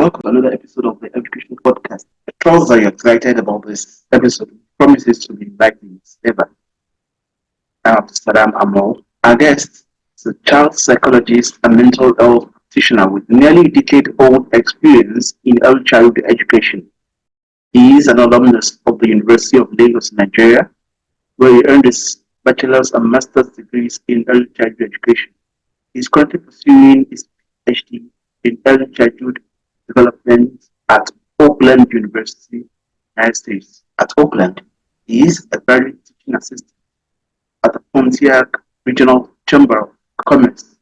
welcome to another episode of the Education Podcast. I trust that you're excited about this episode. It promises to be enlightening as ever. I'm Saddam Amal. Our guest is a child psychologist and mental health practitioner with nearly a decade-old experience in early childhood education. He is an alumnus of the University of Lagos, Nigeria, where he earned his bachelor's and master's degrees in early childhood education. He is currently pursuing his PhD in early childhood development at Oakland University, United States. At Oakland, he is a graduate teaching assistant at the Pontiac Regional Chamber of Commerce.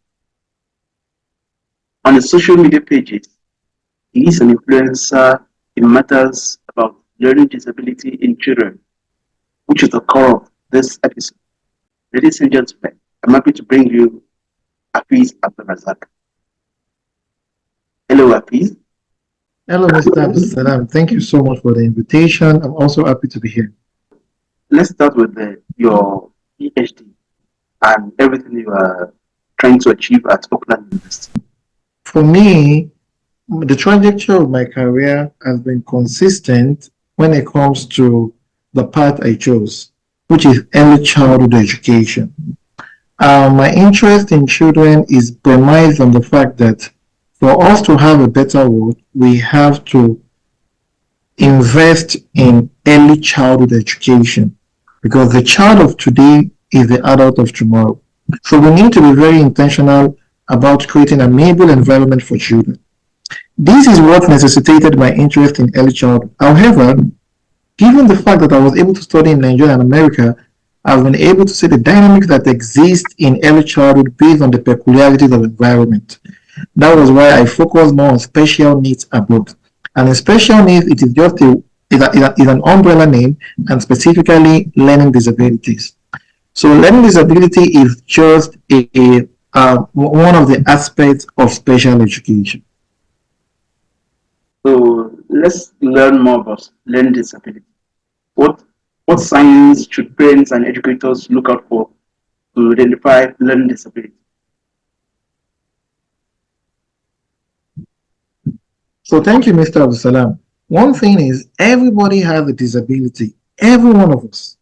On his social media pages, he is an influencer in matters about learning disability in children, which is the core of this episode. Ladies and gentlemen, I'm happy to bring you Afeez Abdulrasak. Hello, Afeez. Hello, Mr. Abdulsalam. Thank you so much for the invitation. I'm also happy to be here. Let's start with your PhD and everything you are trying to achieve at Oakland University. For me, the trajectory of my career has been consistent when it comes to the path I chose, which is early childhood education. My interest in children is premised on the fact that for us to have a better world, we have to invest in early childhood education because the child of today is the adult of tomorrow. So we need to be very intentional about creating an amenable environment for children. This is what necessitated my interest in early childhood. However, given the fact that I was able to study in Nigeria and America, I've been able to see the dynamics that exist in early childhood based on the peculiarities of environment. That was why I focused more on special needs abroad. And in special needs, it is just is an umbrella name and specifically learning disabilities. So learning disability is just one of the aspects of special education. So let's learn more about learning disability. What what signs should parents and educators look out for to identify learning disability? So thank you, Mr. Abdulsalam. One thing is everybody has a disability, every one of us.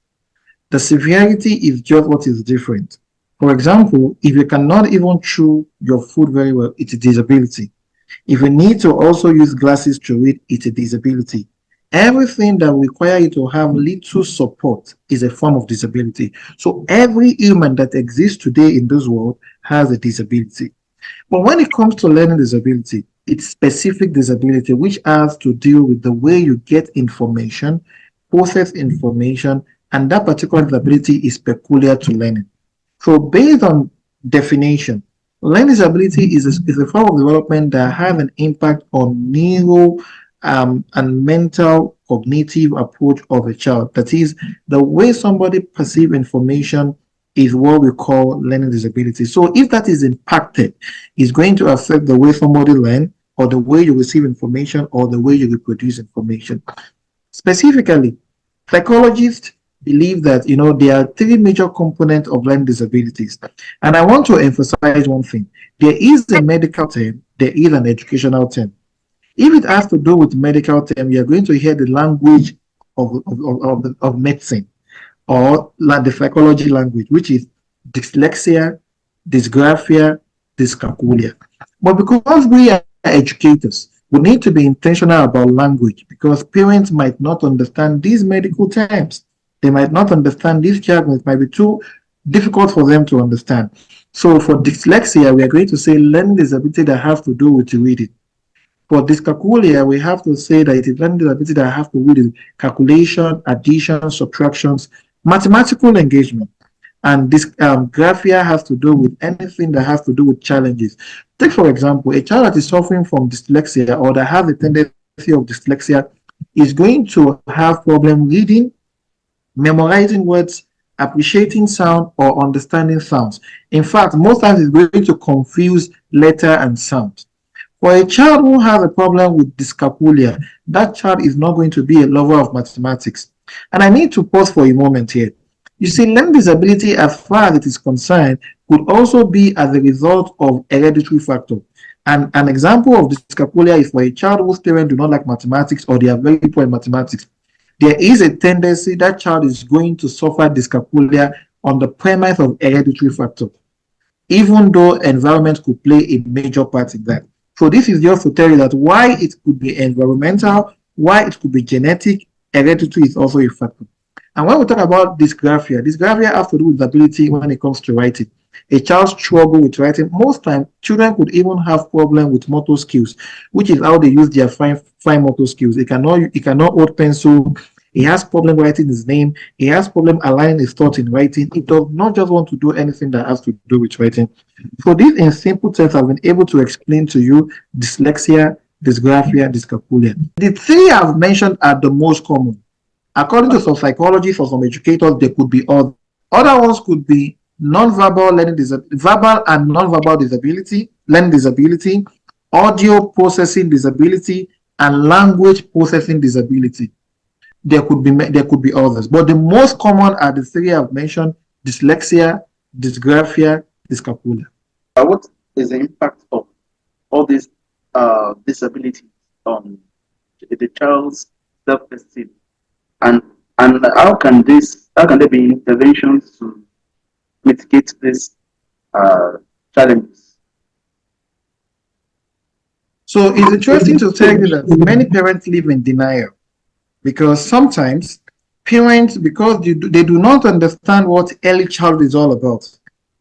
The severity is just what is different. For example, if you cannot even chew your food very well, it's a disability. If you need to also use glasses to read, it's a disability. Everything that require you to have little support is a form of disability. So every human that exists today in this world has a disability. But when it comes to learning disability, it's specific disability, which has to deal with the way you get information, process information, and that particular disability is peculiar to learning. So based on definition, learning disability is a form of development that has an impact on neuro and mental cognitive approach of a child. That is, the way somebody perceives information is what we call learning disability. So if that is impacted, it's going to affect the way somebody learns or the way you receive information or the way you reproduce information. Specifically, psychologists believe that there are three major components of learning disabilities. And I want to emphasize one thing. There is a medical term, there is an educational term. If it has to do with medical term, you're going to hear the language of medicine or like the psychology language, which is dyslexia, dysgraphia, dyscalculia. But because we are educators, we need to be intentional about language because parents might not understand these medical terms. They might not understand these jargon. It might be too difficult for them to understand. So for dyslexia, we are going to say learning disability that has to do with reading. For dyscalculia, we have to say that it is learning disability that have to do with calculation, addition, subtractions, mathematical engagement. And this graphia has to do with anything that has to do with challenges. Take, for example, a child that is suffering from dyslexia or that has a tendency of dyslexia is going to have problem reading, memorizing words, appreciating sound, or understanding sounds. In fact, most times it's going to confuse letter and sound. For a child who has a problem with dyscalculia, that child is not going to be a lover of mathematics. And I need to pause for a moment here. You see, learning disability, as far as it is concerned, could also be as a result of hereditary factor. And an example of dyscalculia is for a child whose parents do not like mathematics or they are very poor in mathematics. There is a tendency that child is going to suffer dyscalculia on the premise of hereditary factor, even though environment could play a major part in that. So this is just to tell you that why it could be environmental, why it could be genetic, hereditary is also a factor. And when we talk about dysgraphia has to do with ability when it comes to writing. A child struggle with writing. Most times, children could even have problem with motor skills, which is how they use their fine motor skills. He cannot hold pencil. He has problem writing his name. He has problem aligning his thoughts in writing. He does not just want to do anything that has to do with writing. So this, in simple terms, I've been able to explain to you dyslexia, dysgraphia, dyscalculia. The three I've mentioned are the most common. According to some psychologists or some educators, there could be other. Other ones could be non-verbal learning verbal and non-verbal learning disability, audio processing disability, and language processing disability. There could be others, but the most common are the three I've mentioned: dyslexia, dysgraphia, dyscalculia. What is the impact of all these disabilities on the child's self-esteem, and how can there be interventions to mitigate these uh, challenges? So it's interesting to tell you that many parents live in denial because sometimes parents, because they do not understand what early childhood is all about,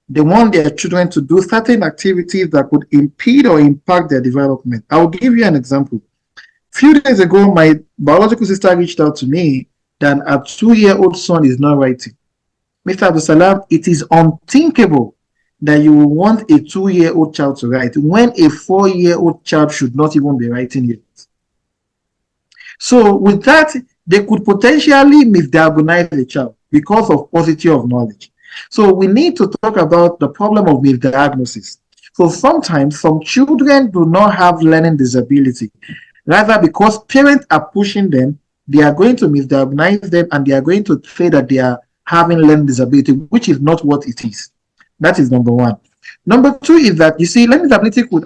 they want their children to do certain activities that could impede or impact their development. I'll give you an example. A few days ago, my biological sister reached out to me that a 2-year-old son is not writing. Mr. Abdulsalam, it is unthinkable that you will want a 2-year-old child to write when a 4-year-old child should not even be writing yet. So with that, they could potentially misdiagnose the child because of paucity of knowledge. So we need to talk about the problem of misdiagnosis. So sometimes some children do not have learning disability. Rather, because parents are pushing them, they are going to misdiagnose them and they are going to say that they are having learning disability, which is not what it is. That is number one. Number two is that you see, learning disability could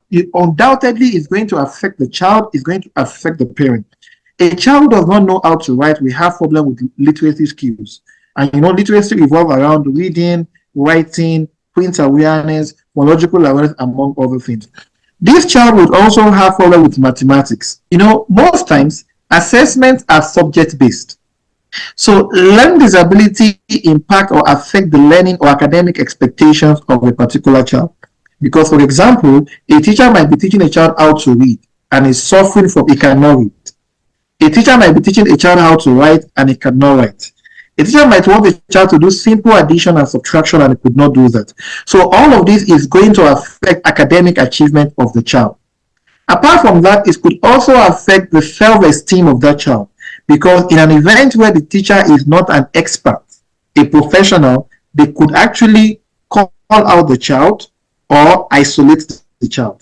it undoubtedly is going to affect the child, is going to affect the parent. A child does not know how to write, we have problem with literacy skills. And literacy revolves around reading, writing, print awareness, phonological awareness, among other things. This child would also have problem with mathematics. Most times assessments are subject based. So learning disability impact or affect the learning or academic expectations of a particular child. Because, for example, a teacher might be teaching a child how to read and is suffering from he cannot read. A teacher might be teaching a child how to write and he cannot write. A teacher might want a child to do simple addition and subtraction and he could not do that. So all of this is going to affect academic achievement of the child. Apart from that, it could also affect the self-esteem of that child because in an event where the teacher is not an expert, a professional, they could actually call out the child or isolate the child,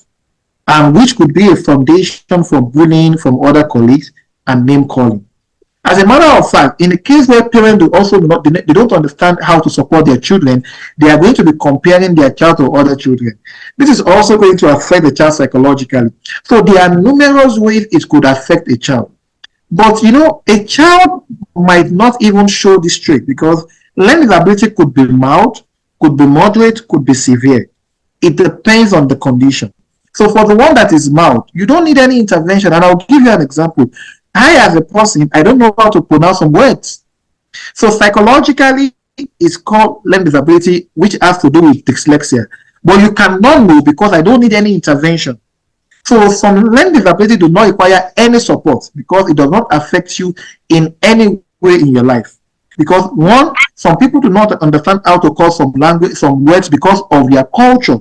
and which could be a foundation for bullying from other colleagues and name calling. As a matter of fact, in a case where parents do also not, they don't understand how to support their children, they are going to be comparing their child to other children. This is also going to affect the child psychologically. So there are numerous ways it could affect a child. But a child might not even show this trait because learning disability could be mild, could be moderate, could be severe. It depends on the condition. So for the one that is mild, you don't need any intervention. And I'll give you an example. I, as a person, I don't know how to pronounce some words. So psychologically, it's called learning disability, which has to do with dyslexia. But you cannot know because I don't need any intervention. So some learning disability do not require any support because it does not affect you in any way in your life. Because one, some people do not understand how to call some words because of their culture,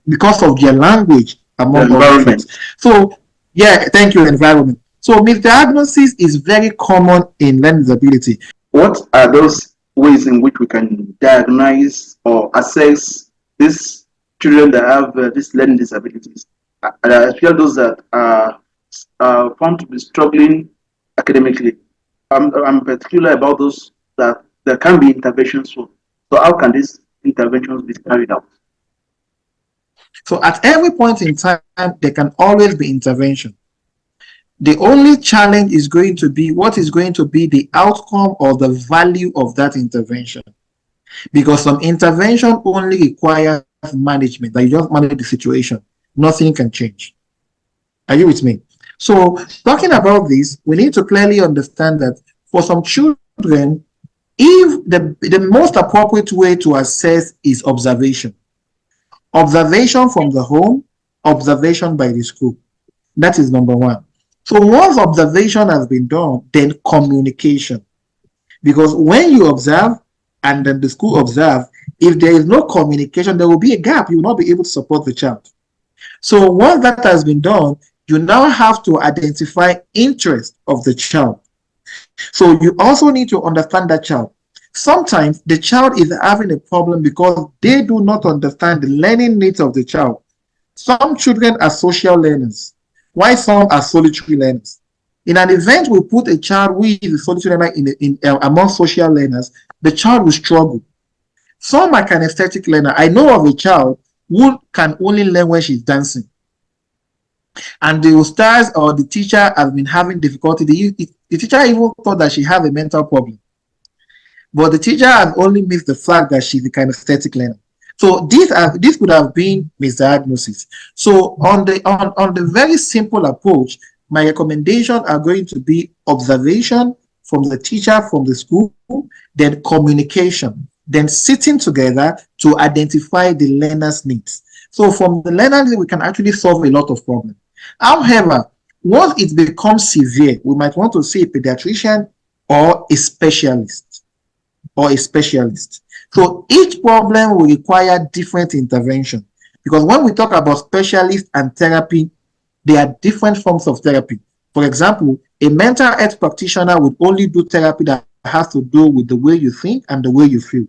because of their language, among other things. So yeah, thank you, environment. So misdiagnosis is very common in learning disability. What are those ways in which we can diagnose or assess these children that have these learning disabilities? Especially those that are found to be struggling academically. I'm particular about those that there can be interventions for. So how can these interventions be carried out? So at every point in time, there can always be intervention. The only challenge is going to be what is going to be the outcome or the value of that intervention. Because some intervention only requires management, that you just manage the situation. Nothing can change. Are you with me? So, talking about this, we need to clearly understand that for some children, if the most appropriate way to assess is observation. Observation from the home, observation by the school. That is number one. So once observation has been done, then communication. Because when you observe and then the school observe, if there is no communication, there will be a gap. You will not be able to support the child. So once that has been done, you now have to identify interest of the child. So you also need to understand that child. Sometimes the child is having a problem because they do not understand the learning needs of the child. Some children are social learners, while some are solitary learners. In an event, we put a child who is a solitary learner among social learners, the child will struggle. Some are kinesthetic learner. I know of a child who can only learn when she's dancing. And the stars or the teacher has been having difficulty. The teacher even thought that she had a mental problem. But the teacher has only missed the fact that she's a kinesthetic learner. So this could have been misdiagnosis. So on the very simple approach, my recommendations are going to be observation from the teacher, from the school, then communication, then sitting together to identify the learner's needs. So from the learner's we can actually solve a lot of problems. However, once it becomes severe, we might want to see a pediatrician or a specialist or a specialist. So each problem will require different intervention because when we talk about specialist and therapy, there are different forms of therapy. For example, a mental health practitioner would only do therapy that has to do with the way you think and the way you feel.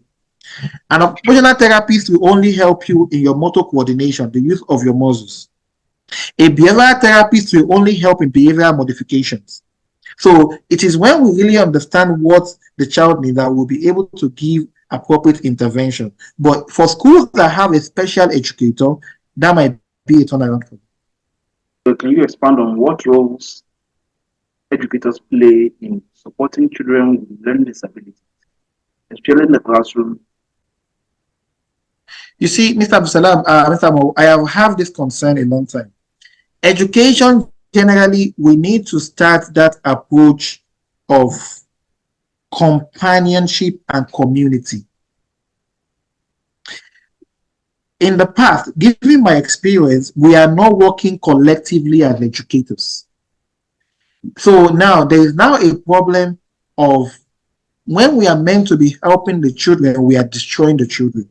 An occupational therapist will only help you in your motor coordination, the use of your muscles. A behavioral therapist will only help in behavioral modifications. So it is when we really understand what the child needs that we'll be able to give appropriate intervention. But for schools that have a special educator, that might be a turnaround for them. So can you expand on what roles educators play in supporting children with learning disabilities, especially in the classroom? You see, Mr. Abdulsalam, Mr. Mo, I have had this concern a long time. Education, generally, we need to start that approach of companionship and community. In the past, given my experience, we are not working collectively as educators. So now there is now a problem of when we are meant to be helping the children, we are destroying the children.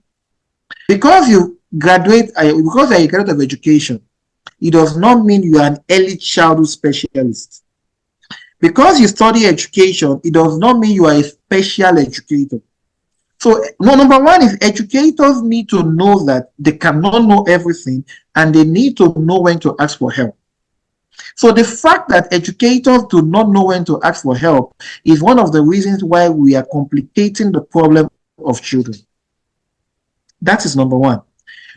Because you graduate, because you are a graduate of education, it does not mean you are an early childhood specialist. Because you study education, it does not mean you are a special educator. So, no, number one is educators need to know that they cannot know everything and they need to know when to ask for help. So, the fact that educators do not know when to ask for help is one of the reasons why we are complicating the problem of children. That is number one.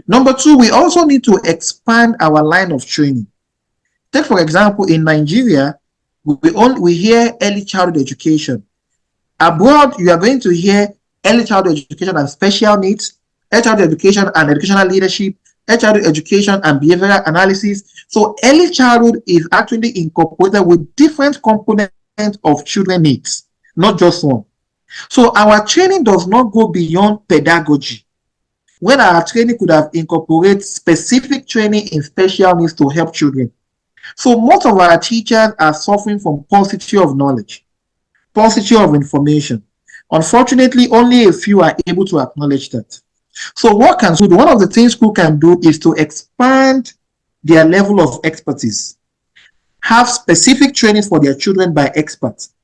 Number two, we also need to expand our line of training. Take, for example, in Nigeria, we hear early childhood education. Abroad, you are going to hear early childhood education and special needs, early childhood education and educational leadership, early childhood education and behavioral analysis. So early childhood is actually incorporated with different components of children needs, not just one. So our training does not go beyond pedagogy. When our training could have incorporated specific training in special needs to help children. So most of our teachers are suffering from paucity of knowledge, paucity of information. Unfortunately, only a few are able to acknowledge that. So what can school do? One of the things school can do is to expand their level of expertise, have specific training for their children by experts,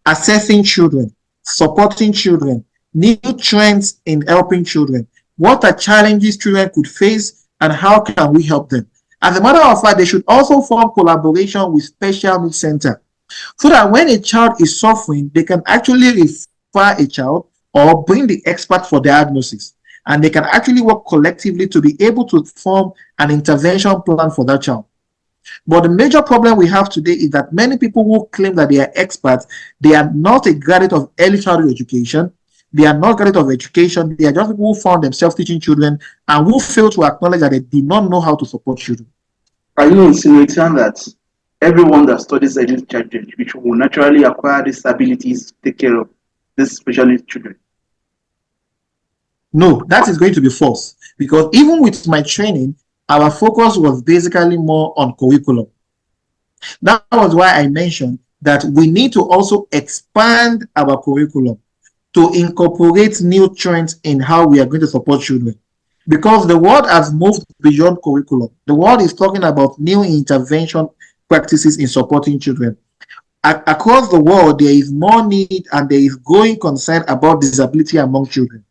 assessing children, supporting children, new trends in helping children. What are challenges children could face and how can we help them? As a matter of fact, they should also form collaboration with special needs center so that when a child is suffering, they can actually refer a child or bring the expert for diagnosis. and they can actually work collectively to be able to form an intervention plan for that child. But the major problem we have today is that many people who claim that they are experts, they are not a graduate of early childhood education. They are not graduate of education. They are just people who found themselves teaching children and who fail to acknowledge that they do not know how to support children. Are you insinuating that everyone that studies early childhood education will naturally acquire these abilities to take care of these special needs children? No, that is going to be false, because even with my training, our focus was basically more on curriculum. That was why I mentioned that we need to also expand our curriculum to incorporate new trends in how we are going to support children. Because the world has moved beyond curriculum. The world is talking about new intervention practices in supporting children. Across the world, there is more need and there is growing concern about disability among children.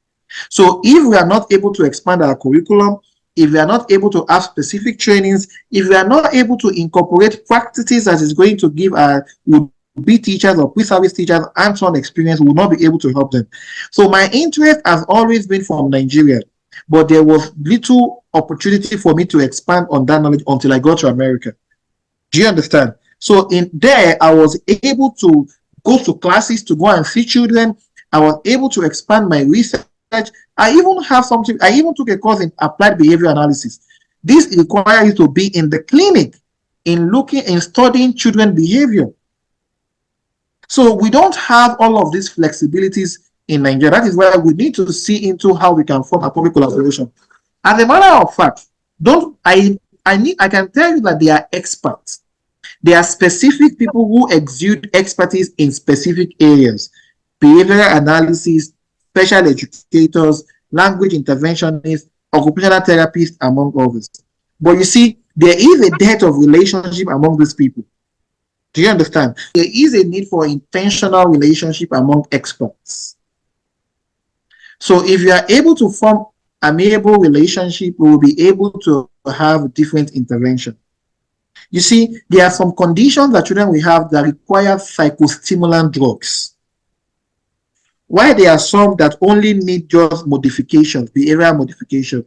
So if we are not able to expand our curriculum, if we are not able to have specific trainings, if we are not able to incorporate practices that is going to give our would-be teachers or pre-service teachers hands-on experience, we will not be able to help them. So my interest has always been from Nigeria, but there was little opportunity for me to expand on that knowledge until I got to America. Do you understand? So in there, I was able to go to classes to go and see children. I was able to expand my research. I even have something, I even took a course in applied behavior analysis. This requires you to be in the clinic in looking and studying children behavior. So we don't have all of these flexibilities in Nigeria. That is why we need to see into how we can form a public collaboration. As a matter of fact, don't I can tell you that they are experts. There are specific people who exude expertise in specific areas: behavioral analysis, special educators, language interventionists, occupational therapists, among others. But you see, there is a dearth of relationship among these people. Do you understand? There is a need for intentional relationship among experts. So if you are able to form amiable relationship, we will be able to have different intervention. You see, there are some conditions that children will have that require psychostimulant drugs. While there are some that only need just modifications, behavioral modification.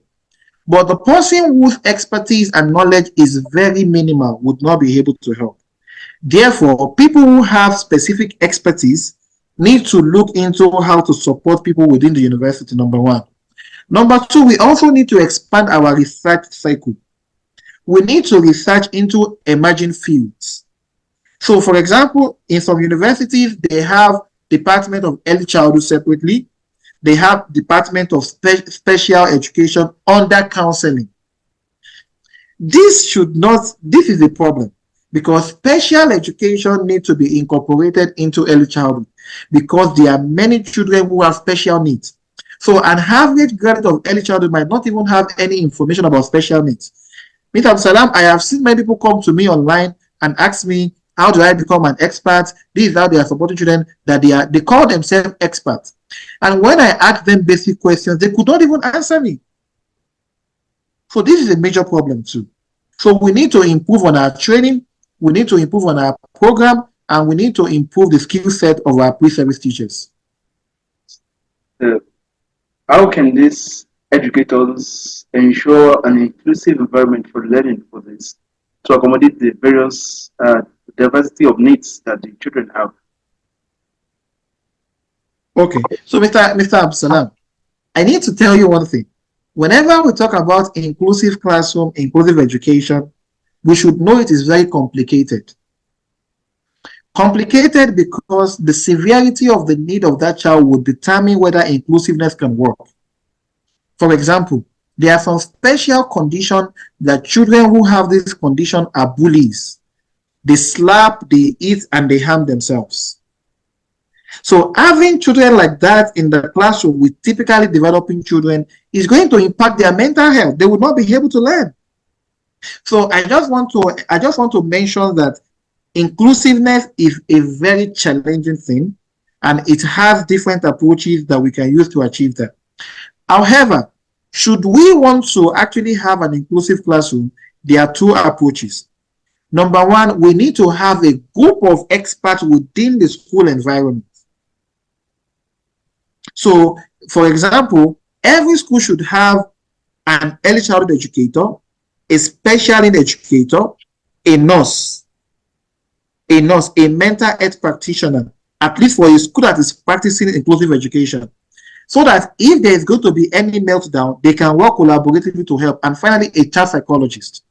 But the person whose expertise and knowledge is very minimal would not be able to help. Therefore, people who have specific expertise need to look into how to support people within the university, number one. Number two, we also need to expand our research cycle. We need to research into emerging fields. So, for example, in some universities, they have Department of Early Childhood separately. They have Department of Special Education under counseling. This is a problem, because special education needs to be incorporated into early childhood, because there are many children who have special needs. So an average graduate of early childhood might not even have any information about special needs. Mr. Abdulsalam, I have seen many people come to me online and ask me, how do I become an expert? This is how they are supporting children, that they call themselves experts. And when I ask them basic questions, they could not even answer me. So this is a major problem too. So we need to improve on our training, we need to improve on our program, and we need to improve the skill set of our pre-service teachers. How can these educators ensure an inclusive environment for learning for this to accommodate the various diversity of needs that the children have? Okay, so Mr. Absalam, I need to tell you one thing. Whenever we talk about inclusive classroom, inclusive education, we should know it is very complicated. Complicated because the severity of the need of that child would determine whether inclusiveness can work. For example, there are some special conditions that children who have this condition are bullies. They slap, they eat, and they harm themselves. So having children like that in the classroom with typically developing children is going to impact their mental health. They will not be able to learn. So I just want to mention that inclusiveness is a very challenging thing, and it has different approaches that we can use to achieve that. However, should we want to actually have an inclusive classroom, there are two approaches. Number one, we need to have a group of experts within the school environment. So, for example, every school should have an early childhood educator, a special need educator, a nurse, a mental health practitioner, at least for a school that is practicing inclusive education, so that if there is going to be any meltdown, they can work collaboratively to help. And finally, a child psychologist.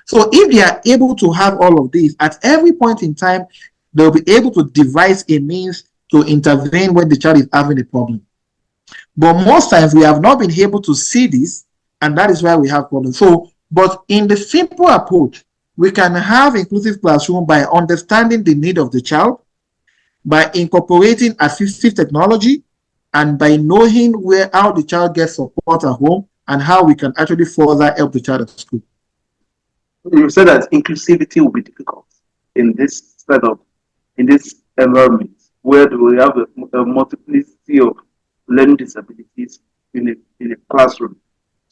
So if they are able to have all of these, at every point in time, they'll be able to devise a means to intervene when the child is having a problem. But most times we have not been able to see this, and that is why we have problems. So, but in the simple approach, we can have inclusive classroom by understanding the need of the child, by incorporating assistive technology, and by knowing how the child gets support at home and how we can actually further help the child at school. You said that inclusivity will be difficult in this setup, in this environment, where we have a multiplicity of learning disabilities in a classroom.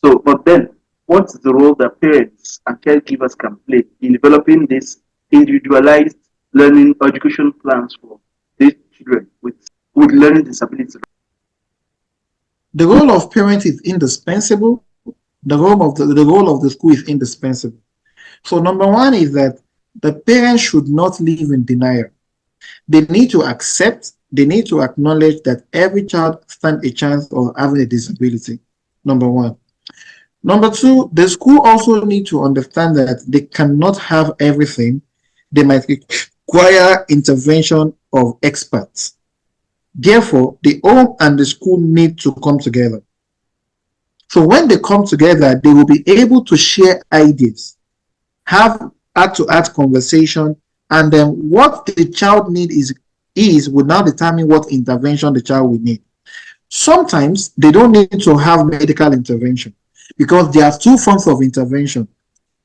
So, but then, what's the role that parents and caregivers can play in developing this individualized learning education plans for these children with learning disabilities? The role of parents is indispensable. The role of the school is indispensable. So number one is that the parents should not live in denial. They need to accept, they need to acknowledge that every child stands a chance of having a disability. Number one. Number two, the school also need to understand that they cannot have everything. They might require intervention of experts. Therefore, the home and the school need to come together. So when they come together, they will be able to share ideas, have heart-to-heart conversation, and then what the child need is will now determine what intervention the child will need. Sometimes they don't need to have medical intervention because there are two forms of intervention: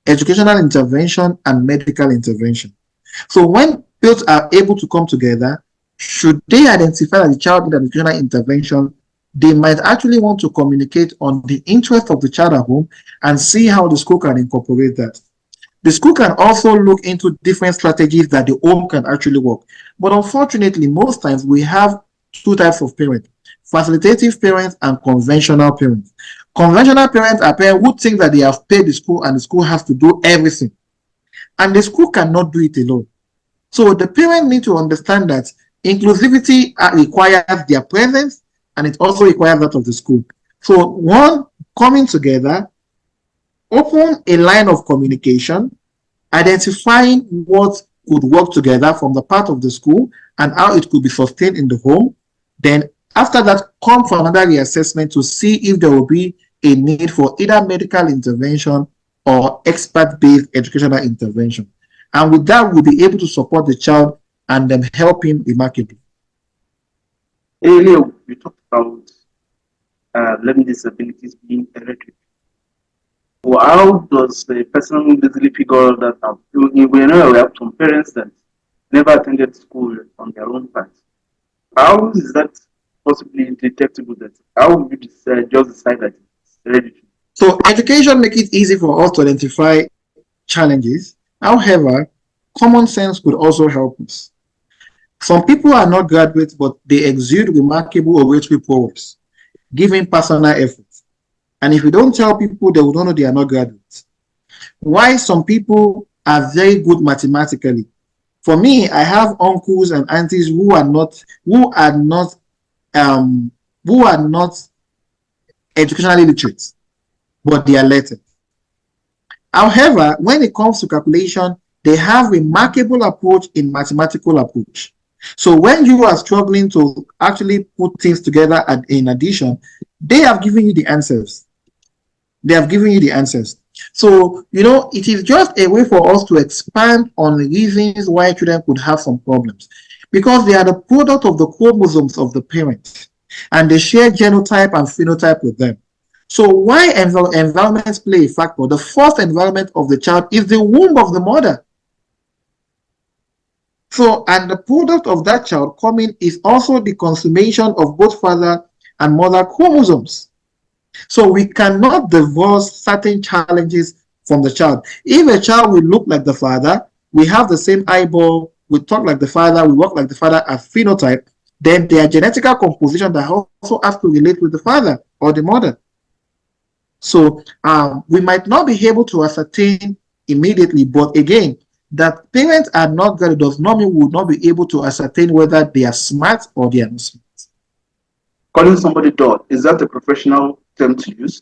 educational intervention and medical intervention. So when both are able to come together, should they identify that the child needs educational intervention, they might actually want to communicate on the interest of the child at home and see how the school can incorporate that. The school can also look into different strategies that the home can actually work. But unfortunately, most times we have two types of parents: facilitative parents and conventional parents. Conventional parents are parents who think that they have paid the school and the school has to do everything. And the school cannot do it alone. So the parents need to understand that inclusivity requires their presence and it also requires that of the school. So one, coming together, open a line of communication, identifying what could work together from the part of the school and how it could be sustained in the home. Then after that, come for another reassessment to see if there will be a need for either medical intervention or expert-based educational intervention. And with that, we'll be able to support the child and then help him remarkably. Earlier, we talked about learning disabilities being hereditary. Well, how does a person easily figure that out? We know we have some parents that never attended school on their own part. How is that possibly detectable? That how would you just decide that it's hereditary? So education makes it easy for us to identify challenges. However, common sense could also help us. Some people are not graduates, but they exude remarkable oratory prowess, giving personal effort. And if you don't tell people, they will not know they are not graduates. Why some people are very good mathematically. For me, I have uncles and aunties who are not um, educationally literate, but they are lettered. However, when it comes to calculation, they have remarkable approach in mathematical approach. So when you are struggling to actually put things together in addition, they have given you the answers. They have given you the answers. So, it is just a way for us to expand on the reasons why children could have some problems. Because they are the product of the chromosomes of the parents. And they share genotype and phenotype with them. So why environments play a factor? The first environment of the child is the womb of the mother. So, and the product of that child coming is also the consummation of both father and mother chromosomes. So we cannot divorce certain challenges from the child. If a child will look like the father, we have the same eyeball, we talk like the father, we walk like the father as phenotype, Then their genetical composition that also has to relate with the father or the mother. So we might not be able to ascertain immediately, but again, that parents are not good does not mean we will not be able to ascertain whether they are smart or they are not smart. Calling somebody dull, is that a professional term to use?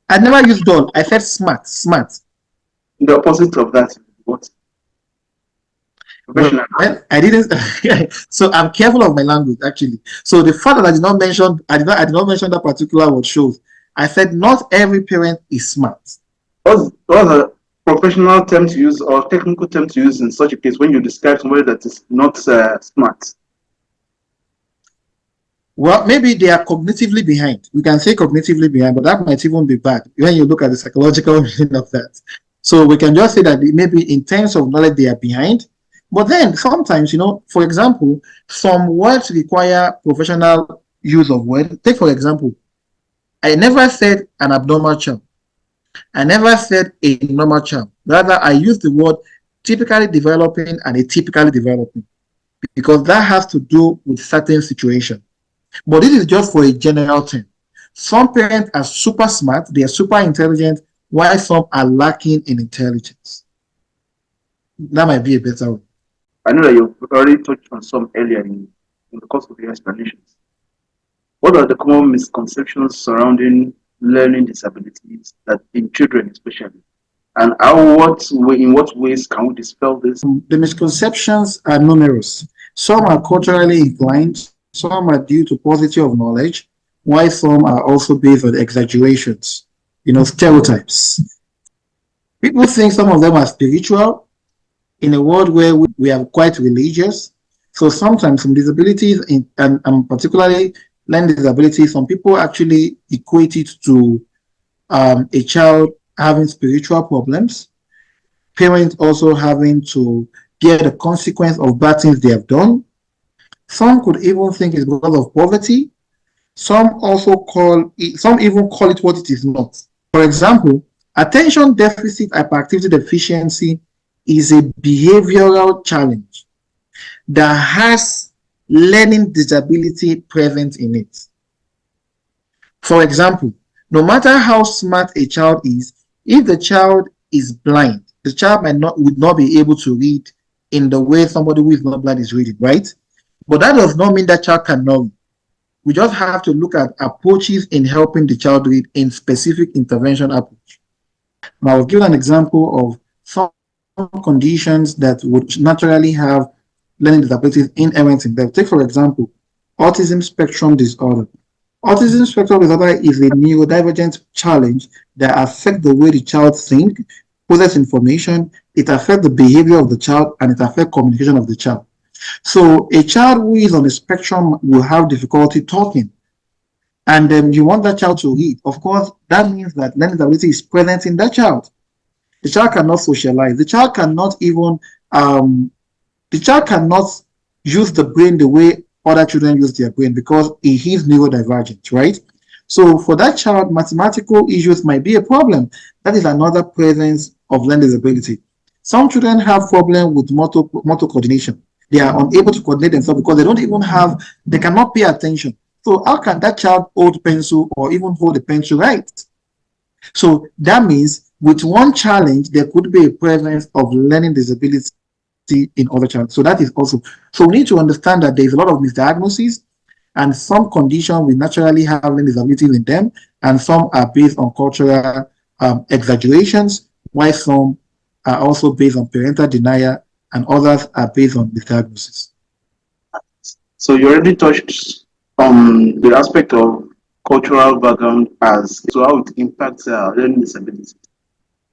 I never used dull. I said smart, smart. The opposite of that, what? Well, Professional. I didn't. So I'm careful of my language actually. So the fact that I did not mention, I did not mention that particular word shows. I said not every parent is smart. What's a professional term to use or technical term to use in such a case when you describe somebody that is not smart? Well, maybe they are cognitively behind. We can say cognitively behind, but that might even be bad when you look at the psychological meaning of that. So we can just say that maybe in terms of knowledge they are behind. But then sometimes, for example, some words require professional use of words. Take for example, I never said an abnormal child. I never said a normal child. Rather, I used the word typically developing and atypically developing because that has to do with certain situations. But this is just for a general term. Some parents are super smart, they are super intelligent, while some are lacking in intelligence. That might be a better way. I know that you've already touched on some earlier in the course of your explanations. What are the common misconceptions surrounding learning disabilities that in children especially? And in what ways can we dispel this? The misconceptions are numerous. Some are culturally inclined, some are due to paucity of knowledge, while some are also based on exaggerations, stereotypes. People think some of them are spiritual in a world where we are quite religious. So sometimes some disabilities, and particularly learning disabilities, some people actually equate it to a child having spiritual problems, parents also having to bear the consequence of bad things they have done. Some could even think it's because of poverty. Some even call it what it is not. For example, attention deficit hyperactivity deficiency is a behavioral challenge that has learning disability present in it. For example, no matter how smart a child is, if the child is blind, the child would not be able to read in the way somebody who is not blind is reading, right? But that does not mean that child cannot read. We just have to look at approaches in helping the child read in specific intervention approach. Now, I'll give an example of some conditions that would naturally have learning disabilities inherent in them. Take, for example, autism spectrum disorder. Autism spectrum disorder is a neurodivergent challenge that affects the way the child thinks, process information, it affects the behavior of the child, and it affects communication of the child. So a child who is on the spectrum will have difficulty talking, and you want that child to read. Of course, that means that learning disability is present in that child. The child cannot socialize. The child cannot use the brain the way other children use their brain because he is neurodivergent, right? So for that child, mathematical issues might be a problem. That is another presence of learning disability. Some children have problem with motor coordination. They are unable to coordinate themselves because they cannot pay attention. So how can that child hold pencil or even hold a pencil right? So that means with one challenge, there could be a presence of learning disability in other children. So that is also, so we need to understand that there's a lot of misdiagnoses and some conditions we naturally have learning disabilities in them, and some are based on cultural exaggerations, while some are also based on parental denial, and others are based on misdiagnosis. So you already touched on the aspect of cultural background as to how it impacts learning disabilities.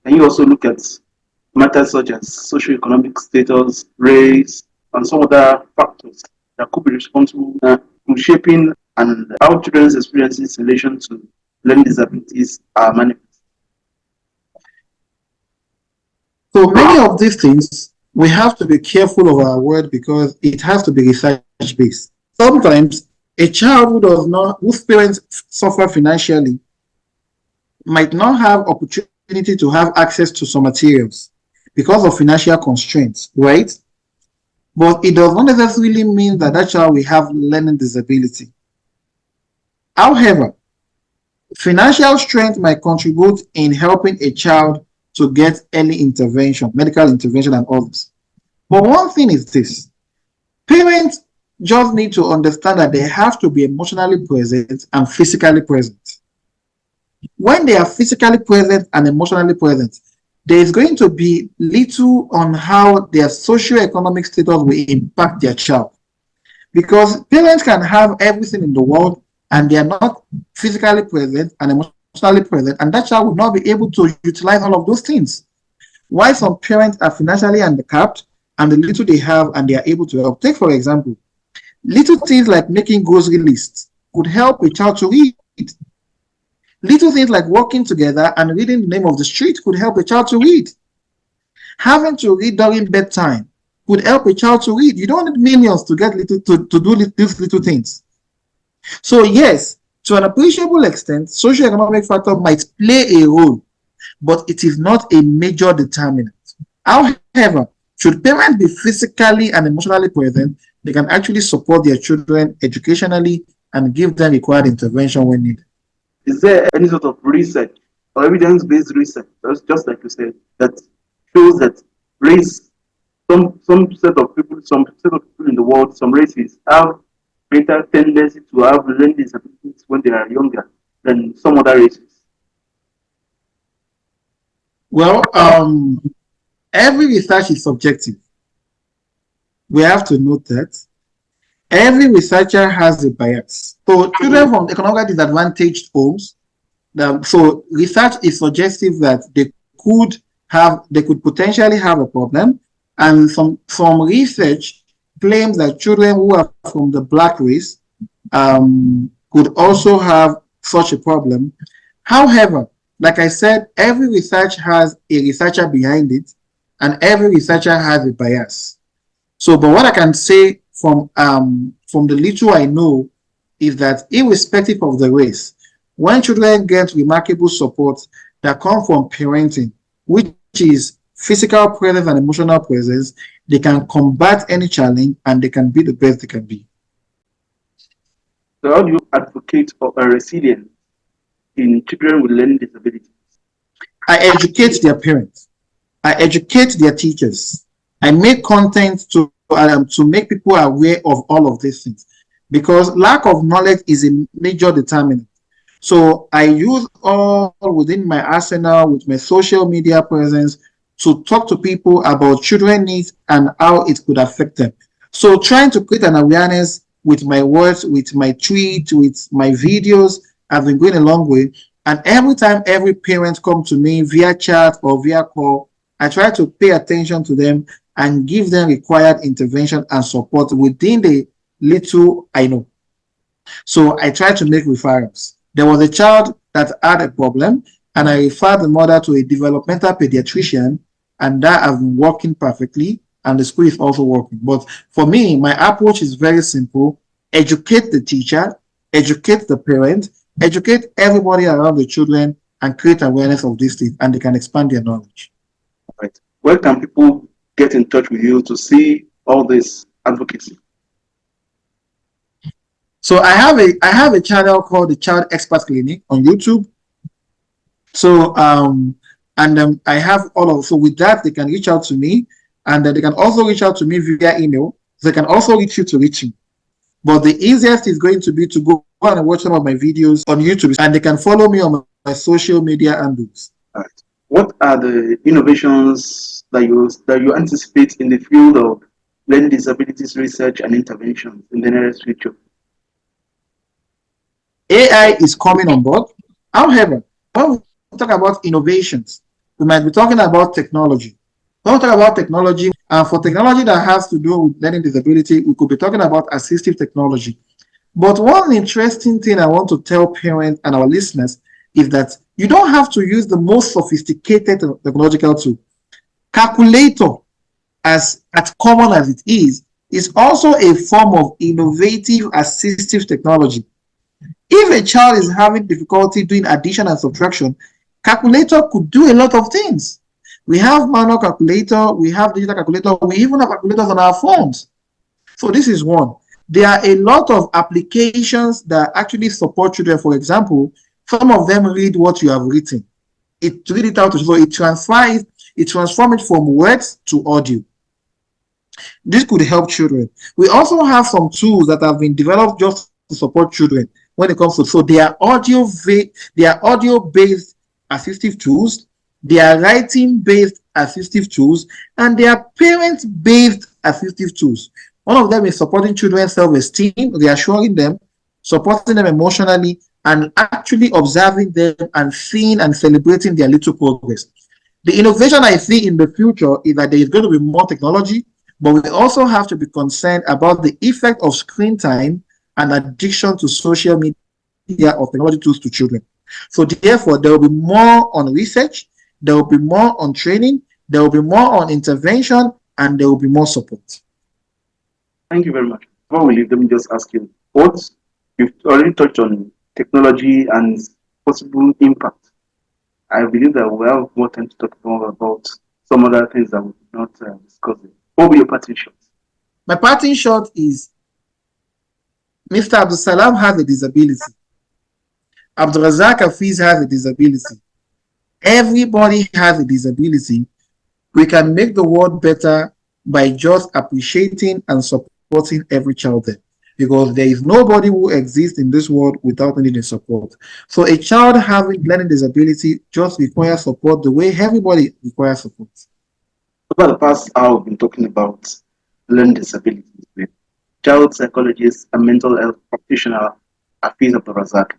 And you also look at matters such as socioeconomic status, race, and some other factors that could be responsible for shaping and how children's experiences in relation to learning disabilities are manifest. So many of these things, we have to be careful of our word because it has to be research based. Sometimes a child whose parents suffer financially might not have opportunity to have access to some materials because of financial constraints, right? but it does not necessarily mean that that child will have learning disability. However, financial strength might contribute in helping a child to get early intervention, medical intervention, and others. But one thing is this: parents just need to understand that they have to be emotionally present and physically present. When they are physically present and emotionally present, there is going to be little on how their socioeconomic status will impact their child. Because parents can have everything in the world and they are not physically present and emotionally present, and that child will not be able to utilize all of those things. Why some parents are financially handicapped and the little they have and they are able to help. Take, for example, little things like making grocery lists could help a child to read. Little things like working together and reading the name of the street could help a child to read. Having to read during bedtime could help a child to read. You don't need millions to get little to do these little things. So yes, to an appreciable extent, socioeconomic factor might play a role, but it is not a major determinant. However, should parents be physically and emotionally present, they can actually support their children educationally and give them required intervention when needed. Is there any sort of research or evidence-based research, just like you said, that shows that race, some set of people, some set of people in the world, some races have greater tendency to have learning disabilities when they are younger than some other races? Well, every research is subjective. We have to note that every researcher has a bias. So children from economically disadvantaged homes, so research is suggestive that they could potentially have a problem, and some research claims that children who are from the black race could also have such a problem. However, like I said, every research has a researcher behind it, and every researcher has a bias. So, but what I can say from the little I know is that irrespective of the race, when children get remarkable support that come from parenting, which is physical presence and emotional presence, they can combat any challenge and they can be the best they can be. So how do you advocate for a resilience in children with learning disabilities? I educate their parents. I educate their teachers. I make content to make people aware of all of these things, because lack of knowledge is a major determinant. So I use all within my arsenal with my social media presence to talk to people about children needs and how it could affect them. So trying to create an awareness with my words, with my tweets, with my videos, I've been going a long way. And every time every parent come to me via chat or via call, I try to pay attention to them and give them required intervention and support within the little I know. So I try to make referrals. There was a child that had a problem, and I referred the mother to a developmental pediatrician, and that has been working perfectly, and the school is also working. But for me, my approach is very simple: educate the teacher, educate the parent, educate everybody around the children, and create awareness of these things, and they can expand their knowledge. Right. Where can people get in touch with you to see all this advocacy? So I have a channel called the Child Expert Clinic on YouTube. So I have all of, so with that they can reach out to me, and then they can also reach out to me via email. They can also reach you to reach me. But the easiest is going to be to go and watch some of my videos on YouTube, and they can follow me on my social media handles. Right. What are the innovations that you anticipate in the field of learning disabilities research and interventions in the nearest future? AI is coming on board. However, when we talk about innovations, we might be talking about technology. When we talk about technology, and for technology that has to do with learning disability, we could be talking about assistive technology. But one interesting thing I want to tell parents and our listeners is that you don't have to use the most sophisticated technological tool. Calculator, as common as it is also a form of innovative assistive technology. If a child is having difficulty doing addition and subtraction, calculator could do a lot of things. We have manual calculator, we have digital calculator, we even have calculators on our phones. So this is one. There are a lot of applications that actually support children. For example, some of them read what you have written. It read it out, so it transforms it from words to audio. This could help children. We also have some tools that have been developed just to support children when it comes to, so they are audio based assistive tools, they are writing based assistive tools, and they are parent based assistive tools. One of them is supporting children's self-esteem, reassuring them, supporting them emotionally, and actually observing them and seeing and celebrating their little progress. The innovation I see in the future is that there is going to be more technology, but we also have to be concerned about the effect of screen time and addiction to social media or technology tools to children. So therefore, there will be more on research, there will be more on training, there will be more on intervention, and there will be more support. Thank you very much. Before we leave, let me just ask you, what you've already touched on technology and its possible impact. I believe that we have more time to talk more about some other things that we did not discuss. What will be your parting shots? My parting shot is Mr. Abdulsalam has a disability. Abdulrazak Hafiz has a disability. Everybody has a disability. We can make the world better by just appreciating and supporting every child there. Because there is nobody who exists in this world without needing support. So a child having learning disability just requires support the way everybody requires support. Over the past hour, we've been talking about learning disabilities with child psychologist and mental health practitioner Afeez Abdulrasak.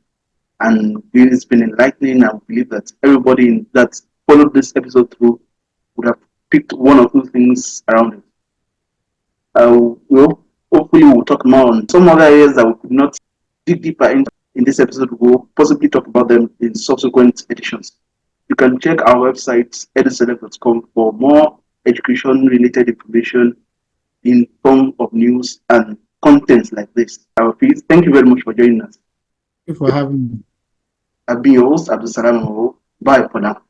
And it's been enlightening. I believe that everybody that followed this episode through would have picked one or two things around it. We'll, hopefully, we'll talk more on some other areas that we could not dig deeper into in this episode. We'll possibly talk about them in subsequent editions. You can check our website, educeleb.com, for more education related information in form of news and contents like this. Please, thank you very much for joining us. Thank you for having me. I've been your host, Abdul Salam. Bye for now.